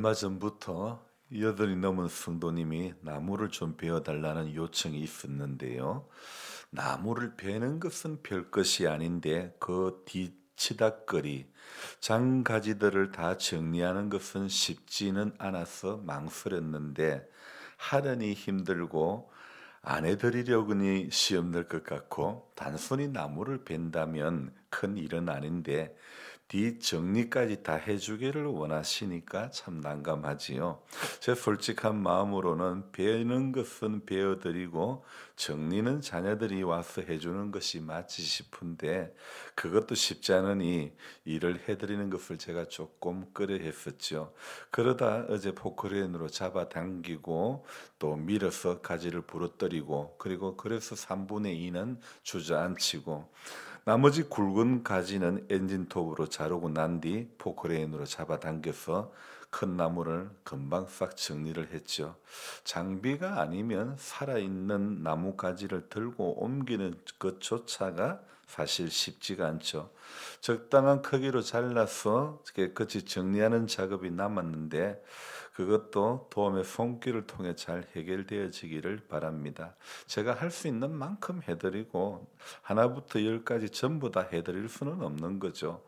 얼마 전부터 여든이 넘은 성도님이 나무를 좀 베어달라는 요청이 있었는데요. 나무를 베는 것은 별것이 아닌데 그 뒤치다거리, 장가지들을 다 정리하는 것은 쉽지는 않아서 망설였는데 하려니 힘들고 안 해드리려니 시험 될 것 같고 단순히 나무를 벤다면 큰 일은 아닌데 뒷정리까지 다 해주기를 원하시니까 참 난감하지요. 제 솔직한 마음으로는 베는 것은 베어드리고 정리는 자녀들이 와서 해주는 것이 맞지 싶은데 그것도 쉽지 않으니 일을 해드리는 것을 제가 조금 꺼려했었죠. 그러다 어제 포크레인으로 잡아당기고 또 밀어서 가지를 부러뜨리고 그리고 그래서 3분의 2는 주저앉히고 나머지 굵은 가지는 엔진톱으로 자르고 난 뒤 포크레인으로 잡아당겨서 큰 나무를 금방 싹 정리를 했죠. 장비가 아니면 살아있는 나무 가지를 들고 옮기는 것조차가 사실 쉽지가 않죠. 적당한 크기로 잘라서 깨끗이 정리하는 작업이 남았는데 그것도 도움의 손길을 통해 잘 해결되어지기를 바랍니다. 제가 할 수 있는 만큼 해드리고 하나부터 열까지 전부 다 해드릴 수는 없는 거죠.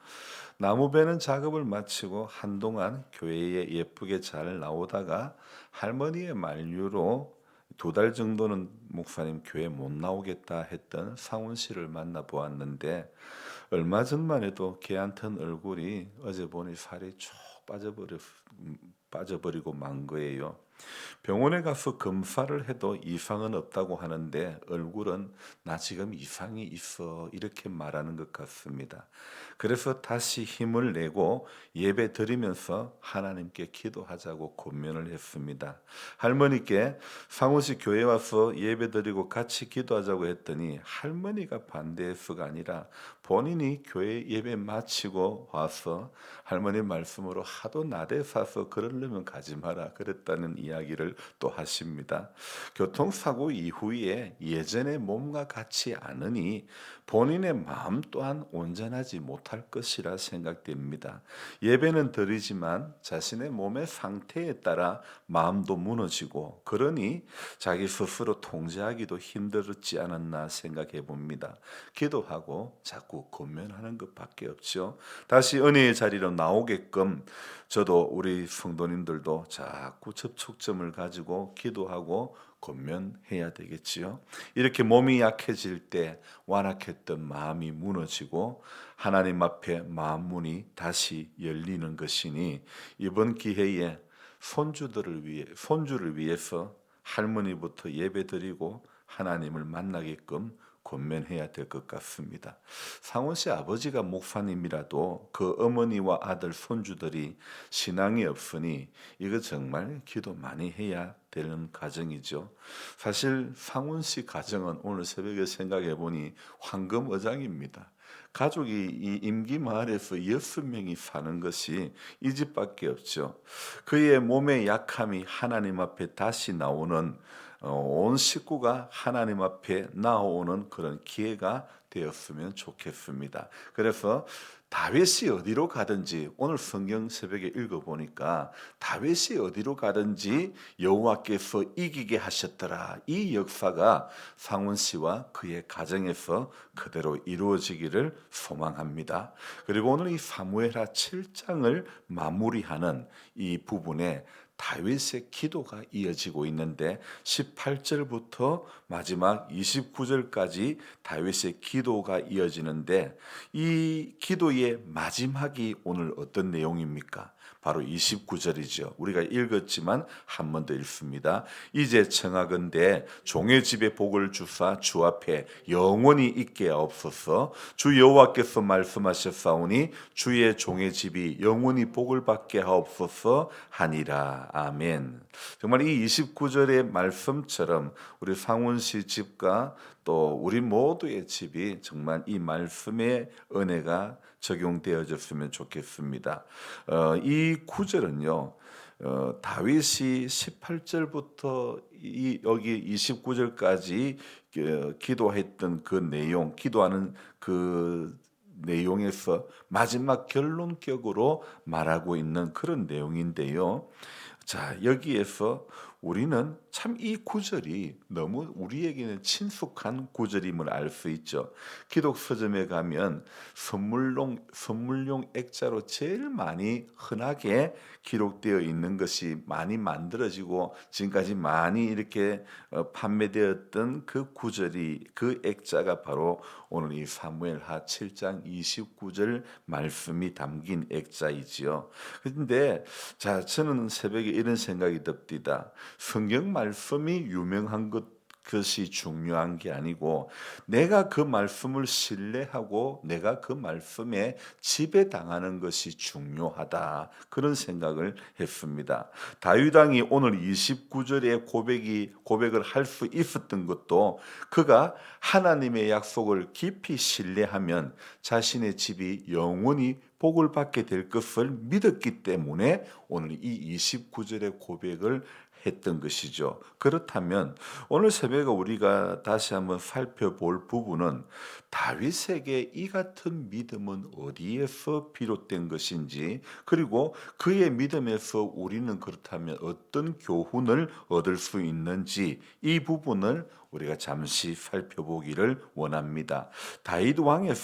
나무 베는 작업을 마치고 한동안 교회에 예쁘게 잘 나오다가 할머니의 만류로 2달 정도는 목사님 교회 못 나오겠다 했던 상훈 씨를 만나 보았는데 얼마 전만 해도 걔한텐 얼굴이 어제 보니 살이 쭉 빠져버리고 만 거예요. 병원에 가서 검사를 해도 이상은 없다고 하는데 얼굴은 나 지금 이상이 있어 이렇게 말하는 것 같습니다. 그래서 다시 힘을 내고 예배 드리면서 하나님께 기도하자고 권면을 했습니다. 할머니께 상호시 교회 와서 예배 드리고 같이 기도하자고 했더니 할머니가 반대해서가 아니라 본인이 교회 예배 마치고 와서 할머니 말씀으로 하도 나대사서 그러려면 가지 마라 그랬다는 이야기를 또 하십니다. 교통사고 이후에 예전의 몸과 같지 않으니 본인의 마음 또한 온전하지 못할 것이라 생각됩니다. 예배는 드리지만 자신의 몸의 상태에 따라 마음도 무너지고 그러니 자기 스스로 통제하기도 힘들었지 않았나 생각해 봅니다. 기도하고 자꾸 권면하는 것밖에 없죠. 다시 은혜의 자리로 나오게끔 저도 우리 성도님들도 자꾸 접촉점을 가지고 기도하고 권면해야 되겠지요. 이렇게 몸이 약해질 때 완악했던 마음이 무너지고 하나님 앞에 마음 문이 다시 열리는 것이니 이번 기회에 손주를 위해서 할머니부터 예배드리고 하나님을 만나게끔 권면해야 될 것 같습니다. 상원 씨 아버지가 목사님이라도 그 어머니와 아들 손주들이 신앙이 없으니 이거 정말 기도 많이 해야 되는 가정이죠. 사실 상원 씨 가정은 오늘 새벽에 생각해 보니 황금어장입니다. 가족이 이 임기 마을에서 6명이 사는 것이 이 집밖에 없죠. 그의 몸의 약함이 하나님 앞에 다시 나오는 온 식구가 하나님 앞에 나오는 그런 기회가 되었으면 좋겠습니다. 그래서 다윗이 어디로 가든지 오늘 성경 새벽에 읽어보니까 다윗이 어디로 가든지 여호와께서 이기게 하셨더라. 이 역사가 상훈 씨와 그의 가정에서 그대로 이루어지기를 소망합니다. 그리고 오늘 이 사무엘하 7장을 마무리하는 이 부분에 다윗의 기도가 이어지고 있는데 18절부터 마지막 29절까지 다윗의 기도가 이어지는데 이 기도의 마지막이 오늘 어떤 내용입니까? 바로 29절이죠. 우리가 읽었지만 한 번 더 읽습니다. 이제 청하건대 종의 집에 복을 주사 주 앞에 영원히 있게 하옵소서. 주 여호와께서 말씀하셨사오니 주의 종의 집이 영원히 복을 받게 하옵소서 하니라. 아멘. 정말 이 29절의 말씀처럼 우리 상훈 씨 집과 또 우리 모두의 집이 정말 이 말씀의 은혜가 적용되어졌으면 좋겠습니다. 이 구절은요. 다윗이 18절부터 여기 29절까지 기도했던 그 내용, 기도하는 그 내용에서 마지막 결론격으로 말하고 있는 그런 내용인데요. 자, 여기에서 우리는 참 이 구절이 너무 우리에게는 친숙한 구절임을 알 수 있죠. 기독 서점에 가면 선물용 액자로 제일 많이 흔하게 기록되어 있는 것이 많이 만들어지고 지금까지 많이 이렇게 판매되었던 그 구절이, 그 액자가 바로 오늘 이 사무엘하 7장 29절 말씀이 담긴 액자이지요. 그런데 자, 저는 새벽에 이런 생각이 듭니다. 성경 말씀이 유명한 것이 중요한 게 아니고 내가 그 말씀을 신뢰하고 내가 그 말씀에 지배당하는 것이 중요하다. 그런 생각을 했습니다. 다윗 왕이 오늘 29절의 고백을 할 수 있었던 것도 그가 하나님의 약속을 깊이 신뢰하면 자신의 집이 영원히 복을 받게 될 것을 믿었기 때문에 오늘 이 29절의 고백을 했던 것이죠. 그렇다면 오늘 새벽에 우리가 다시 한번 살펴볼 부분은 다윗에게 이 같은 믿음은 어디에서 비롯된 것인지, 그리고 그의 믿음에서 우리는 그렇다면 어떤 교훈을 얻을 수 있는지, 이 부분을 우리가 잠시 살펴보기를 원합니다. 다윗 왕의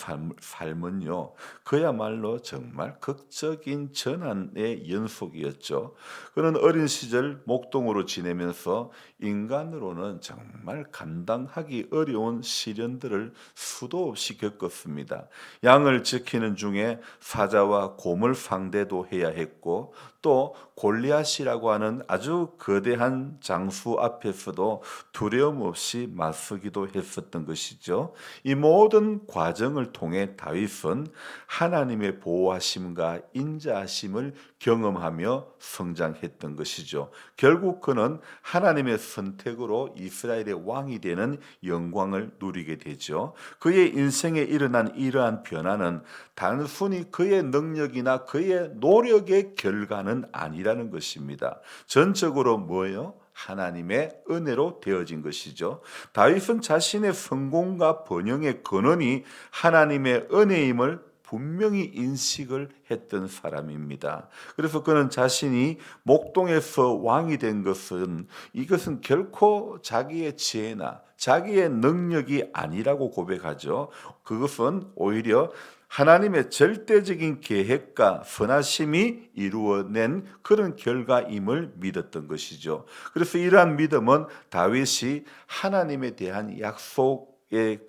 삶은요, 그야말로 정말 극적인 전환의 연속이었죠. 그는 어린 시절 목동으로 지내면서 인간으로는 정말 감당하기 어려운 시련들을 수도 없이 겪었습니다. 양을 지키는 중에 사자와 곰을 상대도 해야 했고, 또 골리앗이라고 하는 아주 거대한 장수 앞에서도 두려움 없이 맞서기도 했었던 것이죠. 이 모든 과정을 통해 다윗은 하나님의 보호하심과 인자하심을 경험하며 성장했던 것이죠. 결국 그는 하나님의 선택으로 이스라엘의 왕이 되는 영광을 누리게 되죠. 그의 인생에 일어난 이러한 변화는 단순히 그의 능력이나 그의 노력의 결과는 아니라는 것입니다. 전적으로 뭐예요? 하나님의 은혜로 되어진 것이죠. 다윗은 자신의 성공과 번영의 근원이 하나님의 은혜임을 분명히 인식을 했던 사람입니다. 그래서 그는 자신이 목동에서 왕이 된 것은, 이것은 결코 자기의 지혜나 자기의 능력이 아니라고 고백하죠. 그것은 오히려 하나님의 절대적인 계획과 선하심이 이루어낸 그런 결과임을 믿었던 것이죠. 그래서 이러한 믿음은 다윗이 하나님에 대한 약속을,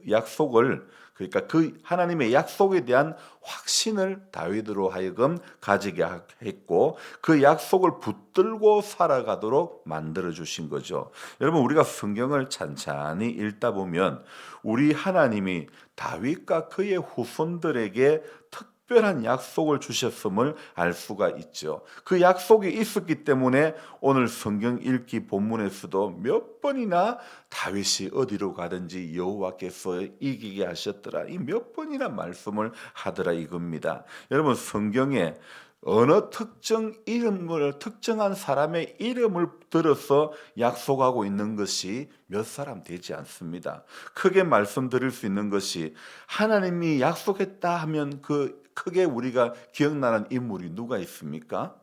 그러니까 그 하나님의 약속에 대한 확신을 다윗으로 하여금 가지게 했고, 그 약속을 붙들고 살아가도록 만들어 주신 거죠. 여러분, 우리가 성경을 찬찬히 읽다 보면 우리 하나님이 다윗과 그의 후손들에게 특별한 약속을 주셨음을 알 수가 있죠. 그 약속이 있었기 때문에 오늘 성경 읽기 본문에서도 몇 번이나 다윗이 어디로 가든지 여호와께서 이기게 하셨더라, 이 몇 번이나 말씀을 하더라 이겁니다. 여러분, 성경에 어느 특정한 사람의 이름을 들어서 약속하고 있는 것이 몇 사람 되지 않습니다. 크게 말씀드릴 수 있는 것이, 하나님이 약속했다 하면 그 크게 우리가 기억나는 인물이 누가 있습니까?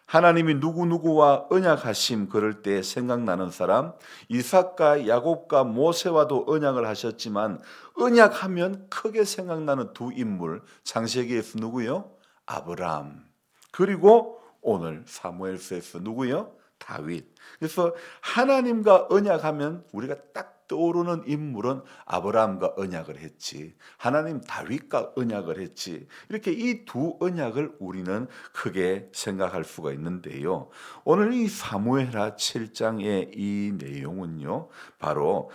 하나님이 누구누구와 언약하심 그럴 때 생각나는 사람, 이삭과 야곱과 모세와도 언약을 하셨지만 언약하면 크게 생각나는 두 인물, 창세기에서 누구요? 아브라함. 그리고 오늘 사무엘서에서 누구요? 다윗. 그래서 하나님과 언약하면 우리가 딱 떠오르는 인물은 아브라함과 언약을 했지, 하나님 다윗과 언약을 했지, 이렇게 이 두 언약을 우리는 크게 생각할 수가 있는데요. 오늘 이 사무엘하 7장의 이 내용은요, 바로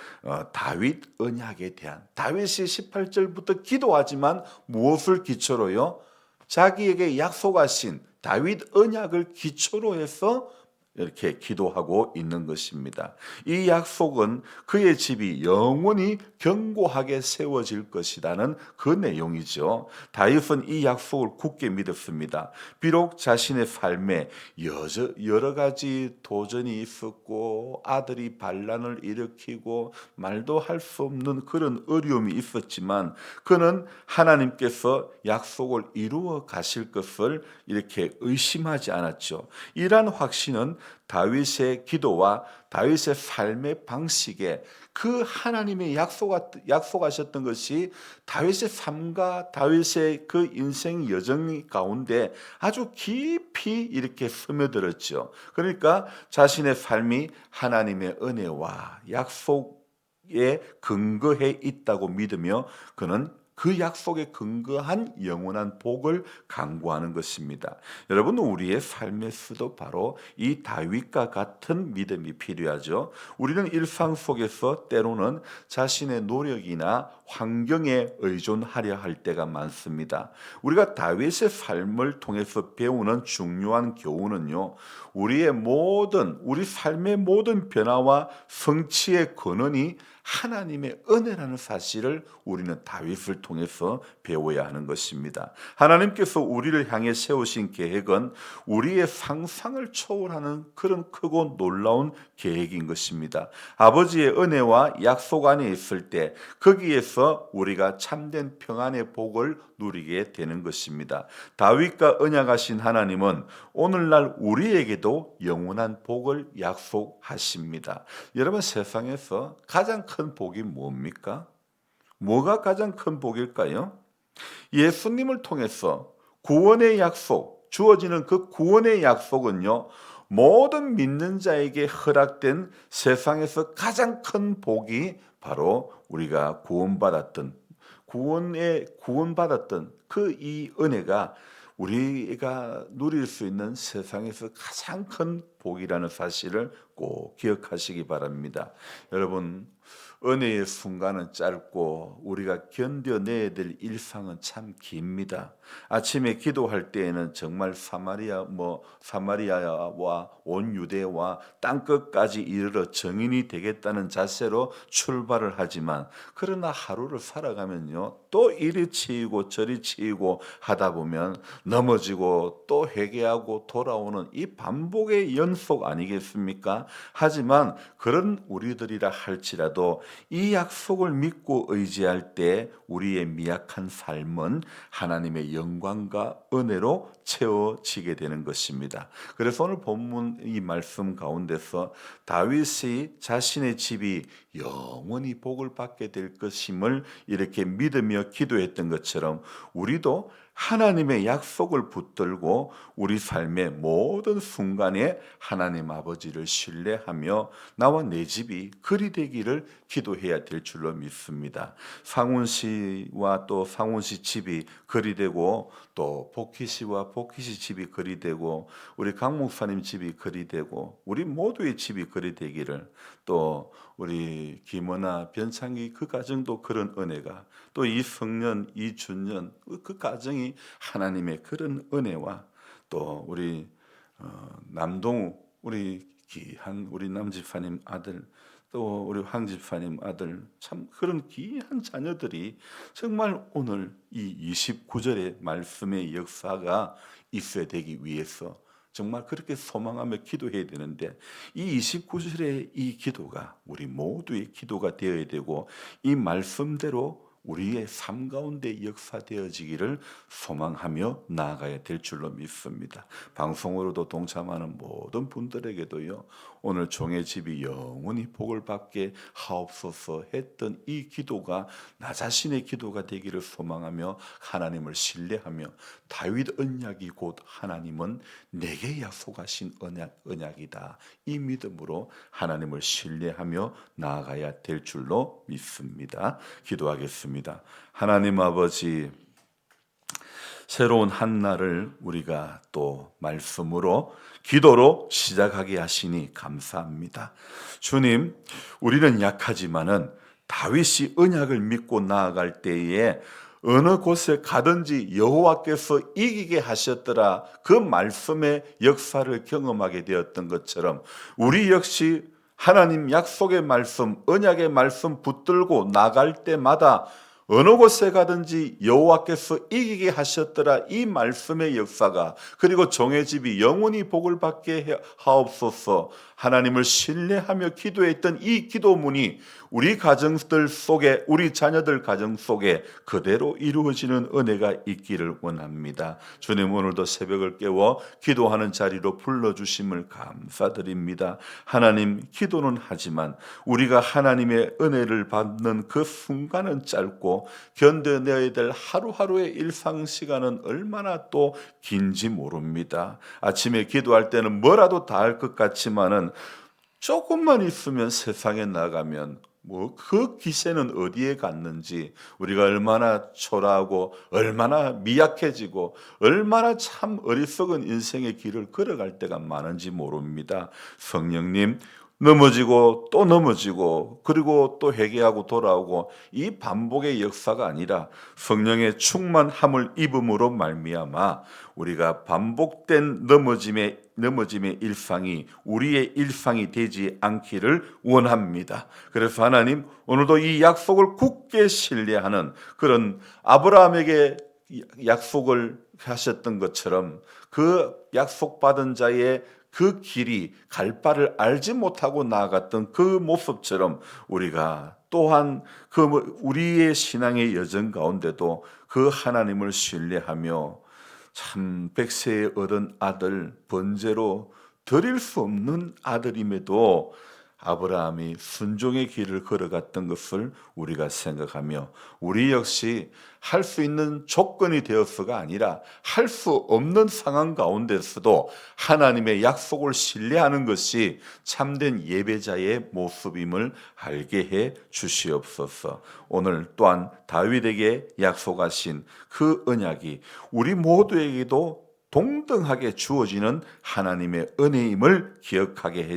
다윗 언약에 대한, 다윗이 18절부터 기도하지만 무엇을 기초로요? 자기에게 약속하신 다윗 언약을 기초로 해서 이렇게 기도하고 있는 것입니다. 이 약속은 그의 집이 영원히 견고하게 세워질 것이라는 그 내용이죠. 다윗은 이 약속을 굳게 믿었습니다. 비록 자신의 삶에 여러 가지 도전이 있었고 아들이 반란을 일으키고 말도 할 수 없는 그런 어려움이 있었지만 그는 하나님께서 약속을 이루어 가실 것을 이렇게 의심하지 않았죠. 이러한 확신은 다윗의 기도와 다윗의 삶의 방식에 그 하나님의 약속하셨던 것이 다윗의 삶과 다윗의 그 인생 여정 가운데 아주 깊이 이렇게 스며들었죠. 그러니까 자신의 삶이 하나님의 은혜와 약속에 근거해 있다고 믿으며 그는 그 약속에 근거한 영원한 복을 강구하는 것입니다. 여러분, 우리의 삶에서도 바로 이 다윗과 같은 믿음이 필요하죠. 우리는 일상 속에서 때로는 자신의 노력이나 환경에 의존하려 할 때가 많습니다. 우리가 다윗의 삶을 통해서 배우는 중요한 교훈은요, 우리 삶의 모든 변화와 성취의 근원이 하나님의 은혜라는 사실을 우리는 다윗을 통해서 배워야 하는 것입니다. 하나님께서 우리를 향해 세우신 계획은 우리의 상상을 초월하는 그런 크고 놀라운 계획인 것입니다. 아버지의 은혜와 약속 안에 있을 때 거기에서 우리가 참된 평안의 복을 누리게 되는 것입니다. 다윗과 언약하신 하나님은 오늘날 우리에게도 영원한 복을 약속하십니다. 여러분, 세상에서 가장 큰 복이 뭡니까? 뭐가 가장 큰 복일까요? 예수님을 통해서 구원의 약속, 주어지는 그 구원의 약속은요, 모든 믿는 자에게 허락된 세상에서 가장 큰 복이 바로 우리가 구원받았던 그 이 은혜가 우리가 누릴 수 있는 세상에서 가장 큰 복이라는 사실을 꼭 기억하시기 바랍니다. 여러분, 은혜의 순간은 짧고 우리가 견뎌내야 될 일상은 참 깁니다. 아침에 기도할 때에는 정말 사마리아와 온 유대와 땅 끝까지 이르러 정인이 되겠다는 자세로 출발을 하지만 그러나 하루를 살아가면요, 또 이리 치이고 저리 치이고 하다 보면 넘어지고 또 회개하고 돌아오는 이 반복의 연속 아니겠습니까? 하지만 그런 우리들이라 할지라도 이 약속을 믿고 의지할 때 우리의 미약한 삶은 하나님의 영광과 은혜로 채워지게 되는 것입니다. 그래서 오늘 본문 이 말씀 가운데서 다윗이 자신의 집이 영원히 복을 받게 될 것임을 이렇게 믿으며 기도했던 것처럼 우리도 하나님의 약속을 붙들고 우리 삶의 모든 순간에 하나님 아버지를 신뢰하며 나와 내 집이 그리 되기를 기도해야 될 줄로 믿습니다. 상훈 씨와 또 상훈 씨 집이 그리 되고 또 복희 씨와 복희 씨 집이 그리 되고 우리 강 목사님 집이 그리 되고 우리 모두의 집이 그리 되기를, 또 우리 김원아 변창기 그 가정도 그런 은혜가, 또 이성년 이준년 그 가정이 하나님의 그런 은혜와, 또 우리 남동우 우리 귀한 우리 남집사님 아들, 또 우리 황집사님 아들, 참 그런 귀한 자녀들이 정말 오늘 이 29절의 말씀의 역사가 있어야 되기 위해서 정말 그렇게 소망하며 기도해야 되는데, 이 29절의 이 기도가 우리 모두의 기도가 되어야 되고 이 말씀대로 우리의 삶 가운데 역사되어지기를 소망하며 나아가야 될 줄로 믿습니다. 방송으로도 동참하는 모든 분들에게도요, 오늘 종의 집이 영원히 복을 받게 하옵소서 했던 이 기도가 나 자신의 기도가 되기를 소망하며 하나님을 신뢰하며 다윗 언약이 곧 하나님은 내게 약속하신 언약이다, 이 믿음으로 하나님을 신뢰하며 나아가야 될 줄로 믿습니다. 기도하겠습니다. 하나님 아버지, 새로운 한 날을 우리가 또 말씀으로 기도로 시작하게 하시니 감사합니다. 주님, 우리는 약하지만은 다윗이 언약을 믿고 나아갈 때에 어느 곳에 가든지 여호와께서 이기게 하셨더라, 그 말씀의 역사를 경험하게 되었던 것처럼 우리 역시 하나님 약속의 말씀, 언약의 말씀 붙들고 나갈 때마다 어느 곳에 가든지 여호와께서 이기게 하셨더라, 이 말씀의 역사가, 그리고 종의 집이 영원히 복을 받게 하옵소서, 하나님을 신뢰하며 기도했던 이 기도문이 우리 가정들 속에, 우리 자녀들 가정 속에 그대로 이루어지는 은혜가 있기를 원합니다. 주님, 오늘도 새벽을 깨워 기도하는 자리로 불러주심을 감사드립니다. 하나님, 기도는 하지만 우리가 하나님의 은혜를 받는 그 순간은 짧고 견뎌내야 될 하루하루의 일상시간은 얼마나 또 긴지 모릅니다. 아침에 기도할 때는 뭐라도 다 할 것 같지만은 조금만 있으면 세상에 나가면 그 기세는 어디에 갔는지, 우리가 얼마나 초라하고 얼마나 미약해지고 얼마나 참 어리석은 인생의 길을 걸어갈 때가 많은지 모릅니다. 성령님, 넘어지고 또 넘어지고 그리고 또 회개하고 돌아오고, 이 반복의 역사가 아니라 성령의 충만함을 입음으로 말미암아 우리가 반복된 넘어짐의 일상이 우리의 일상이 되지 않기를 원합니다. 그래서 하나님, 오늘도 이 약속을 굳게 신뢰하는 그런 아브라함에게 약속을 하셨던 것처럼 그 약속받은 자의 그 길이 갈 바를 알지 못하고 나아갔던 그 모습처럼 우리가 또한 우리의 신앙의 여정 가운데도 그 하나님을 신뢰하며 참 백세에 얻은 아들, 번제로 드릴 수 없는 아들임에도 아브라함이 순종의 길을 걸어갔던 것을 우리가 생각하며, 우리 역시 할 수 있는 조건이 되어서가 아니라 할 수 없는 상황 가운데서도 하나님의 약속을 신뢰하는 것이 참된 예배자의 모습임을 알게 해 주시옵소서. 오늘 또한 다윗에게 약속하신 그 언약이 우리 모두에게도 동등하게 주어지는 하나님의 은혜임을 기억하게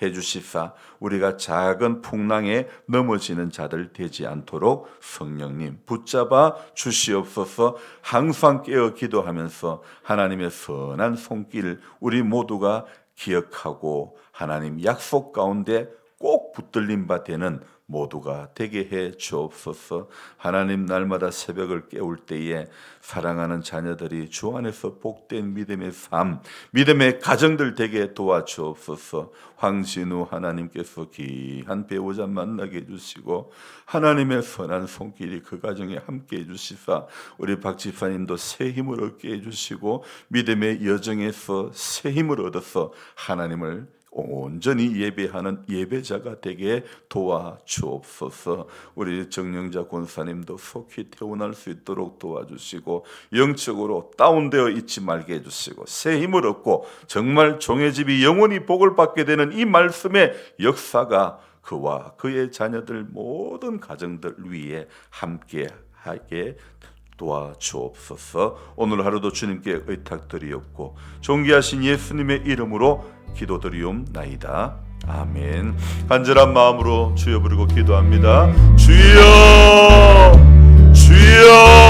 해주시사 우리가 작은 풍랑에 넘어지는 자들 되지 않도록 성령님 붙잡아 주시옵소서. 항상 깨어 기도하면서 하나님의 선한 손길 우리 모두가 기억하고 하나님 약속 가운데 꼭 붙들림 바 되는 모두가 되게 해 주옵소서. 하나님, 날마다 새벽을 깨울 때에 사랑하는 자녀들이 주 안에서 복된 믿음의 삶, 믿음의 가정들 되게 도와주옵소서. 황진우 하나님께서 귀한 배우자 만나게 해주시고 하나님의 선한 손길이 그 가정에 함께 해주시사 우리 박 집사님도 새 힘을 얻게 해주시고 믿음의 여정에서 새 힘을 얻어서 하나님을 온전히 예배하는 예배자가 되게 도와주옵소서. 우리 정영자 권사님도 속히 태어날 수 있도록 도와주시고 영적으로 다운되어 있지 말게 해주시고 새 힘을 얻고 정말 종의 집이 영원히 복을 받게 되는 이 말씀의 역사가 그와 그의 자녀들 모든 가정들 위에 함께하게 도와주옵소서. 오늘 하루도 주님께 의탁드리옵고 존귀하신 예수님의 이름으로 기도드리옵나이다. 아멘. 간절한 마음으로 주여 부르고 기도합니다. 주여, 주여.